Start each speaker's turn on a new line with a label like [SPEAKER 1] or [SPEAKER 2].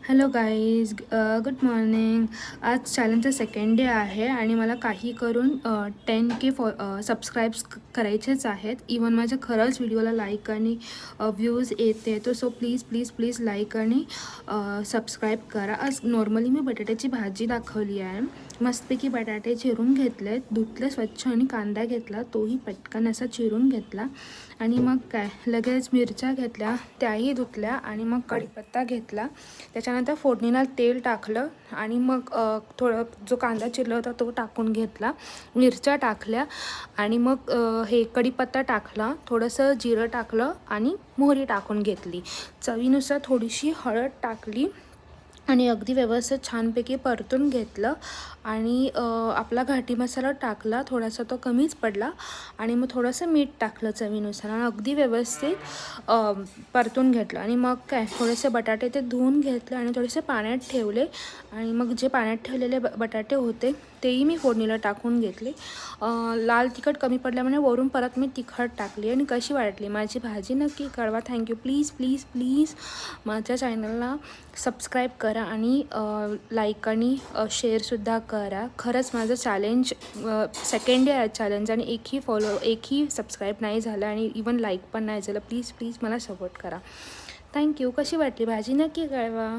[SPEAKER 1] Hello guys, good morning. आज चॅलेंजचा second day आहे आणि मला काही करून 10K सबस्क्राईब्स करायचेच आहेत. इवन माझ्या खरंच व्हिडिओला लाईक आणि व्ह्यूज येते तो. So please please please like आणि सबस्क्राईब करा. आज नॉर्मली मी बटाट्याची भाजी दाखवली आहे. मस्तपैकी बटाटे चिरून घेतले, धुतले स्वच्छ आणि कांदा घेतला, तोही पटकन असा चिरून घेतला. आणि मग काय लगेच मिरच्या घेतल्या, त्याही धुतल्या. आणि मग कढीपत्ता घेतला. त्याच्यानंतर फोडणीला तेल टाकलं आणि मग थोडं जो कांदा चिरला होता तो टाकून घेतला, मिरच्या टाकल्या आणि मग हे कढीपत्ता टाकला, थोडंसं जिरं टाकलं आणि मोहरी टाकून घेतली. चवीनुसार थोडीशी हळद टाकली आणि अगदी व्यवस्थित छानपैकी परतून घेतलं. आणि आपला घाटी मसाला टाकला, थोडासा तो कमीच पडला. आणि मग थोडंसं मीठ टाकलं चवीनुसार आणि अगदी व्यवस्थित परतून घेतलं. आणि मग काय थोडेसे बटाटे ते धुवून घेतले आणि थोडेसे पाण्यात ठेवले. आणि मग जे पाण्यात ठेवलेले बटाटे होते तेही मी फोडणीला टाकून घेतले. लाल तिखट कमी पडल्यामुळे वरून परत मी तिखट टाकली. आणि कशी वाटली माझी भाजी नक्की कळवा. थँक्यू. प्लीज प्लीज प्लीज माझ्या चॅनलला सबस्क्राईब करा आणि लाईक आणि शेअरसुद्धा करा. खरंच माझं चॅलेंज सेकंड डे आहे चॅलेंज आणि एकही सबस्क्राईब नाही झालं आणि इवन लाईक पण नाही झालं. प्लीज प्लीज मला सपोर्ट करा. थँक्यू. कशी वाटली भाजी नक्की कळवा.